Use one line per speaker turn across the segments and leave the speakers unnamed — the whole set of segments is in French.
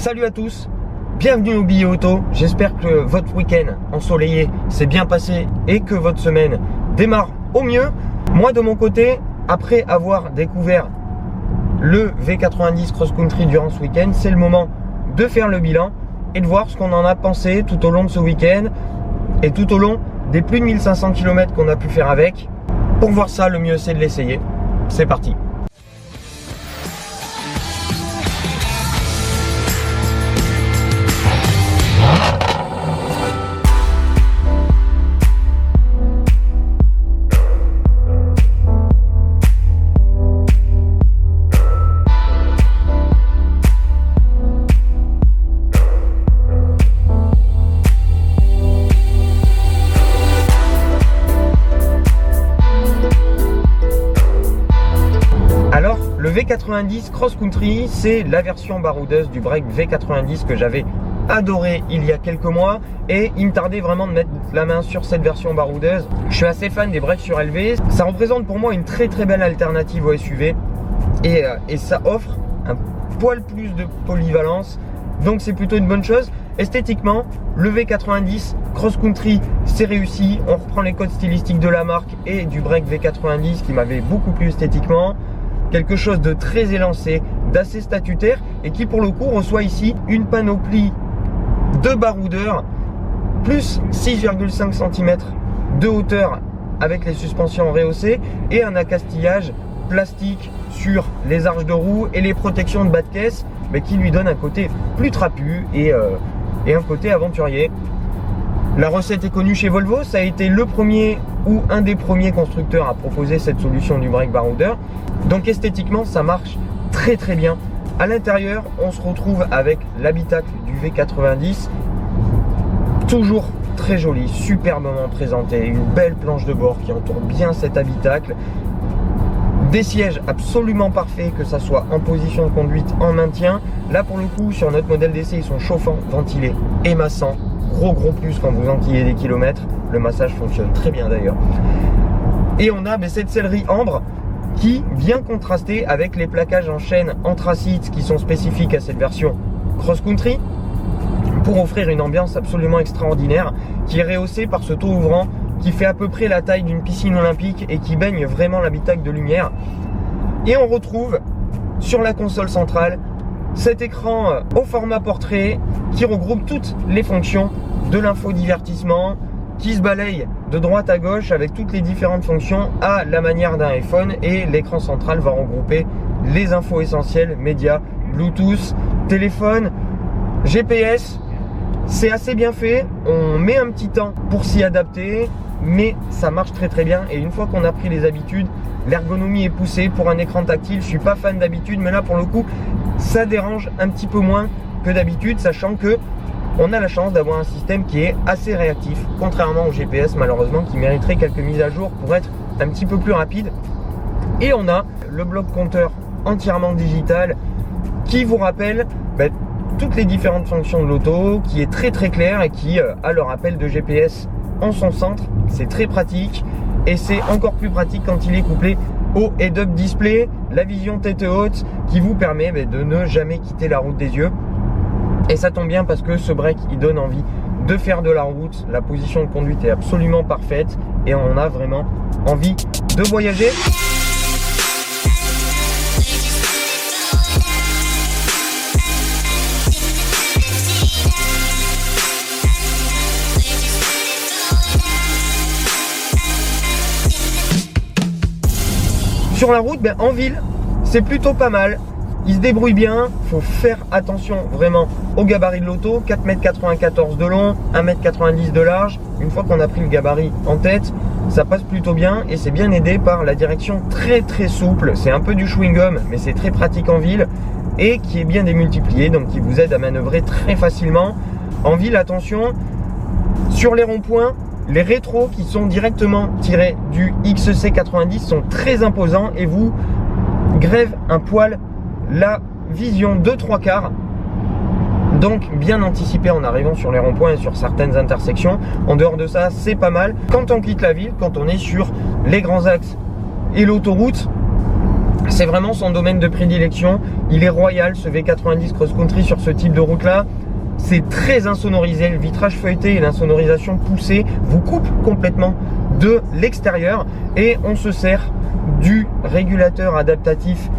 Salut à tous, bienvenue au Billet Auto. J'espère que votre week-end ensoleillé s'est bien passé et que votre semaine démarre au mieux. Moi de mon côté, après avoir découvert le V90 Cross Country durant ce week-end, c'est le moment de faire le bilan et de voir ce qu'on en a pensé tout au long de ce week-end et tout au long des plus de 1500 km qu'on a pu faire avec. Pour voir ça, le mieux c'est de l'essayer. C'est parti. Le V90 Cross Country, c'est la version baroudeuse du break V90 que j'avais adoré il y a quelques mois et il me tardait vraiment de mettre la main sur cette version baroudeuse. Je suis assez fan des breaks surélevés, ça représente pour moi une très belle alternative au SUV et ça offre un poil plus de polyvalence, donc c'est plutôt une bonne chose. Esthétiquement, le V90 Cross Country c'est réussi, on reprend les codes stylistiques de la marque et du break V90 qui m'avait beaucoup plu esthétiquement. Quelque chose de très élancé, d'assez statutaire et qui pour le coup reçoit ici une panoplie de baroudeurs plus 6,5 cm de hauteur avec les suspensions rehaussées et un accastillage plastique sur les arches de roue et les protections de bas de caisse mais qui lui donne un côté plus trapu et un côté aventurier. La recette est connue chez Volvo, ça a été le premier ou un des premiers constructeurs à proposer cette solution du break baroudeur. Donc esthétiquement ça marche très bien. À l'intérieur on se retrouve avec l'habitacle du V90, toujours très joli, superbement présenté, une belle planche de bord qui entoure bien cet habitacle, des sièges absolument parfaits, que ça soit en position de conduite, en maintien. Là pour le coup sur notre modèle d'essai ils sont chauffants, ventilés et massants. Gros plus quand vous enquillez des kilomètres, le massage fonctionne très bien d'ailleurs. Et on a cette sellerie ambre qui vient contraster avec les plaquages en chaîne anthracite qui sont spécifiques à cette version Cross Country pour offrir une ambiance absolument extraordinaire qui est rehaussée par ce toit ouvrant qui fait à peu près la taille d'une piscine olympique et qui baigne vraiment l'habitacle de lumière. Et on retrouve sur la console centrale cet écran au format portrait qui regroupe toutes les fonctions de l'infodivertissement, qui se balaye de droite à gauche avec toutes les différentes fonctions à la manière d'un iPhone, et l'écran central va regrouper les infos essentielles, médias, Bluetooth, téléphone, GPS. C'est assez bien fait, on met un petit temps pour s'y adapter, mais ça marche très bien et une fois qu'on a pris les habitudes, l'ergonomie est poussée pour un écran tactile. Je suis pas fan d'habitude, mais là pour le coup ça dérange un petit peu moins que d'habitude, sachant que on a la chance d'avoir un système qui est assez réactif, contrairement au GPS malheureusement qui mériterait quelques mises à jour pour être un petit peu plus rapide. Et on a le bloc compteur entièrement digital qui vous rappelle toutes les différentes fonctions de l'auto, qui est très clair et qui a le rappel de GPS en son centre. C'est très pratique et c'est encore plus pratique quand il est couplé au head-up display, la vision tête haute qui vous permet de ne jamais quitter la route des yeux. Et ça tombe bien parce que ce break il donne envie de faire de la route, la position de conduite est absolument parfaite et on a vraiment envie de voyager. Sur la route, en ville, c'est plutôt pas mal. Il se débrouille bien, faut faire attention vraiment au gabarit de l'auto, 4,94 m de long, 1,90 m de large. Une fois qu'on a pris le gabarit en tête, ça passe plutôt bien et c'est bien aidé par la direction très souple. C'est un peu du chewing-gum, mais c'est très pratique en ville et qui est bien démultiplié, donc qui vous aide à manœuvrer très facilement. En ville, attention, sur les ronds-points, les rétros qui sont directement tirés du XC90 sont très imposants et vous grèvent un poil la vision de 3/4. Donc bien anticipé en arrivant sur les ronds-points et sur certaines intersections. En dehors de ça, c'est pas mal. Quand on quitte la ville, quand on est sur les grands axes et l'autoroute, C'est vraiment son domaine de prédilection. Il est royal ce V90 Cross Country sur ce type de route là. C'est très insonorisé, le vitrage feuilleté et l'insonorisation poussée vous coupent complètement de l'extérieur. Et on se sert du régulateur adaptatif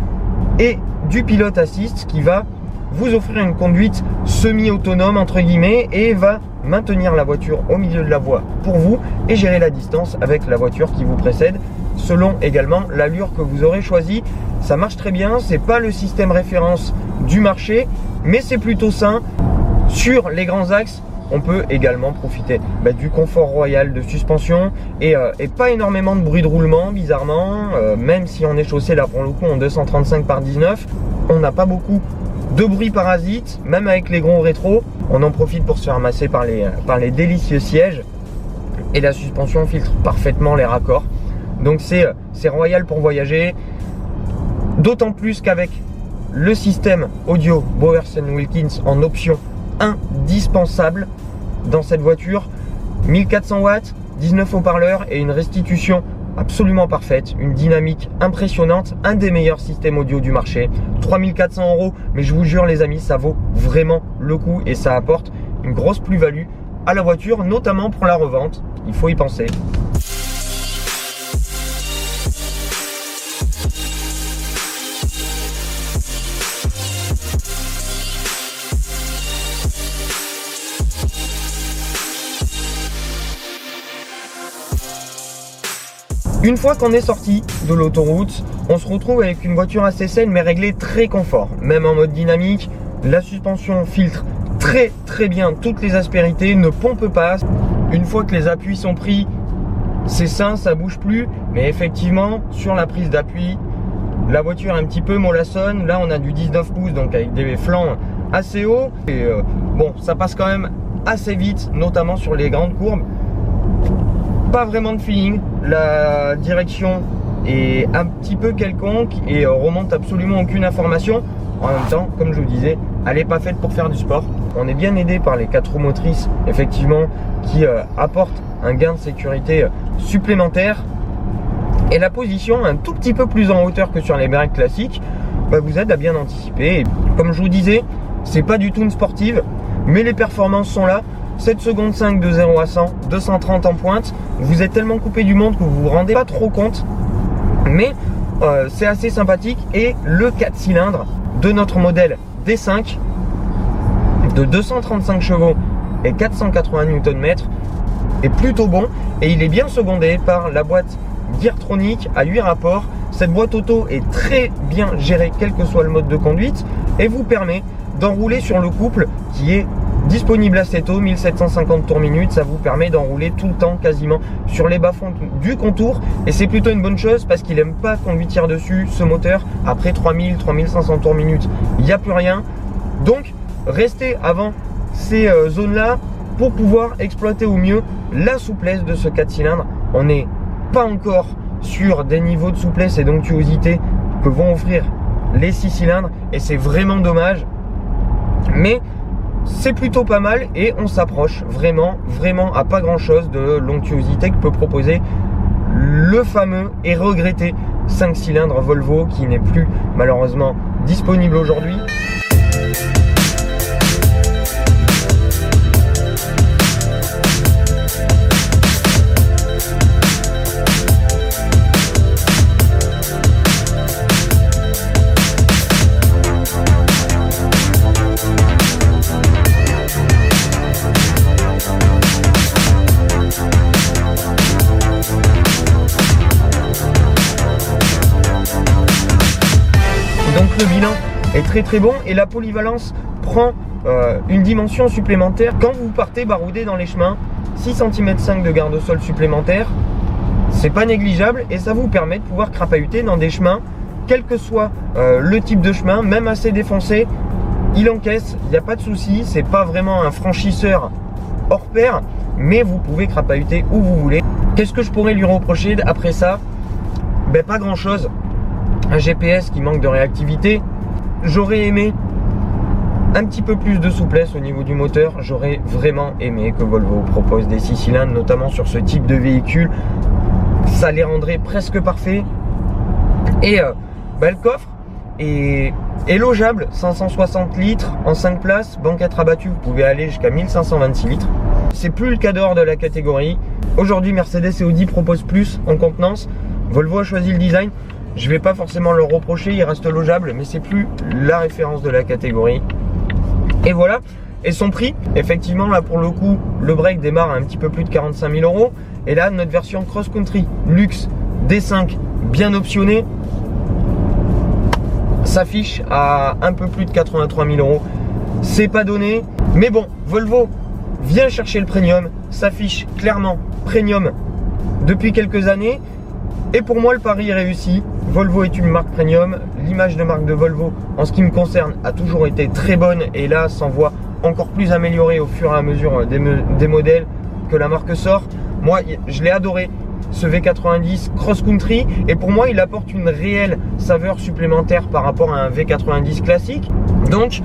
et du pilote assist qui va vous offrir une conduite semi-autonome entre guillemets et va maintenir la voiture au milieu de la voie pour vous et gérer la distance avec la voiture qui vous précède selon également l'allure que vous aurez choisie. Ça marche très bien, c'est pas le système référence du marché mais c'est plutôt sain. Sur les grands axes, on peut également profiter du confort royal de suspension et pas énormément de bruit de roulement bizarrement, même si on est chaussé là pour le coup en 235/19, on n'a pas beaucoup de bruit parasite, même avec les gros rétros. On en profite pour se faire masser par les délicieux sièges et la suspension filtre parfaitement les raccords. Donc c'est royal pour voyager, d'autant plus qu'avec le système audio Bowers & Wilkins en option indispensable dans cette voiture, 1400 watts, 19 haut-parleurs et une restitution absolument parfaite, une dynamique impressionnante, un des meilleurs systèmes audio du marché. 3400 €, mais je vous jure les amis, ça vaut vraiment le coup et ça apporte une grosse plus-value à la voiture, notamment pour la revente. Il faut y penser. Une fois qu'on est sorti de l'autoroute, on se retrouve avec une voiture assez saine mais réglée très confort. Même en mode dynamique, la suspension filtre très bien toutes les aspérités, ne pompe pas. Une fois que les appuis sont pris, c'est sain, ça bouge plus. Mais effectivement, sur la prise d'appui, la voiture est un petit peu mollassonne. Là, on a du 19 pouces, donc avec des flancs assez hauts. Et bon, ça passe quand même assez vite, notamment sur les grandes courbes. Pas vraiment de feeling, la direction est un petit peu quelconque et remonte absolument aucune information. En même temps, comme je vous disais, elle n'est pas faite pour faire du sport. On est bien aidé par les 4 roues motrices, effectivement, qui apportent un gain de sécurité supplémentaire. Et la position, un tout petit peu plus en hauteur que sur les breaks classiques, vous aide à bien anticiper. Et comme je vous disais, c'est pas du tout une sportive, mais les performances sont là. 7 secondes 5 de 0 à 100, 230 en pointe. Vous êtes tellement coupé du monde que vous vous rendez pas trop compte. Mais c'est assez sympathique. Et le 4 cylindres de notre modèle D5 de 235 chevaux et 480 Nm est plutôt bon. Et il est bien secondé par la boîte Geartronic à 8 rapports. Cette boîte auto est très bien gérée quel que soit le mode de conduite et vous permet d'enrouler sur le couple qui est disponible assez tôt, 1750 tours minute. Ça vous permet d'enrouler tout le temps quasiment sur les bas-fonds du contour et c'est plutôt une bonne chose parce qu'il n'aime pas qu'on lui tire dessus ce moteur. Après 3500 tours minute, il n'y a plus rien. Donc restez avant ces zones là pour pouvoir exploiter au mieux la souplesse de ce 4 cylindres. On n'est pas encore sur des niveaux de souplesse et d'onctuosité que vont offrir les 6 cylindres et c'est vraiment dommage, mais c'est plutôt pas mal et on s'approche vraiment à pas grand chose de l'onctuosité que peut proposer le fameux et regretté 5 cylindres Volvo qui n'est plus malheureusement disponible aujourd'hui. Le bilan est très bon et la polyvalence prend une dimension supplémentaire quand vous partez baroudé dans les chemins. 6,5 cm de garde-sol supplémentaire, c'est pas négligeable et ça vous permet de pouvoir crapahuter dans des chemins, quel que soit le type de chemin, même assez défoncé, il encaisse, il n'y a pas de souci, c'est pas vraiment un franchisseur hors pair, mais vous pouvez crapahuter où vous voulez. Qu'est-ce que je pourrais lui reprocher après ça? Pas grand chose. Un GPS qui manque de réactivité. J'aurais aimé un petit peu plus de souplesse au niveau du moteur. J'aurais vraiment aimé que Volvo propose des 6 cylindres, notamment sur ce type de véhicule. Ça les rendrait presque parfaits. Et le coffre est logeable, 560 litres en 5 places, banquette rabattue, vous pouvez aller jusqu'à 1526 litres. C'est plus le cas d'or de la catégorie. Aujourd'hui, Mercedes et Audi proposent plus en contenance. Volvo a choisi le design. Je vais pas forcément leur reprocher, il reste logeable, mais c'est plus la référence de la catégorie. Et voilà. Et son prix, effectivement, là pour le coup, le break démarre à un petit peu plus de 45 000 euros. Et là, notre version Cross Country Luxe D5, bien optionnée, s'affiche à un peu plus de 83 000 euros. C'est pas donné, mais bon, Volvo vient chercher le premium, s'affiche clairement premium depuis quelques années. Et pour moi, le pari est réussi. Volvo est une marque premium. L'image de marque de Volvo, en ce qui me concerne, a toujours été très bonne et là, s'en voit encore plus améliorée au fur et à mesure des modèles que la marque sort. Moi, je l'ai adoré, ce V90 Cross Country, et pour moi, il apporte une réelle saveur supplémentaire par rapport à un V90 classique. Donc,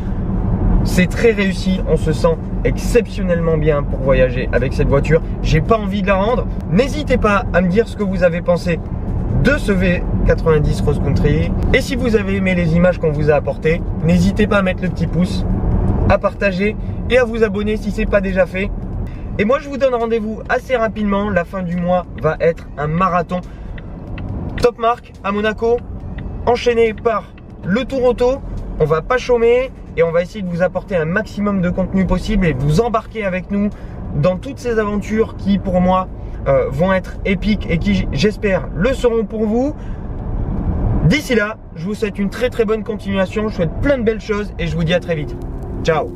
c'est très réussi, on se sent exceptionnellement bien pour voyager avec cette voiture. J'ai pas envie de la rendre. N'hésitez pas à me dire ce que vous avez pensé de ce V90 Cross Country. Et si vous avez aimé les images qu'on vous a apportées, n'hésitez pas à mettre le petit pouce, à partager et à vous abonner si ce n'est pas déjà fait. Et moi, je vous donne rendez-vous assez rapidement. La fin du mois va être un marathon. Top marque à Monaco, enchaîné par le Tour Auto. On va pas chômer et on va essayer de vous apporter un maximum de contenu possible et de vous embarquer avec nous dans toutes ces aventures qui, pour moi, vont être épiques et qui, j'espère, le seront pour vous. D'ici là, je vous souhaite une très très bonne continuation. Je souhaite plein de belles choses et je vous dis à très vite. Ciao!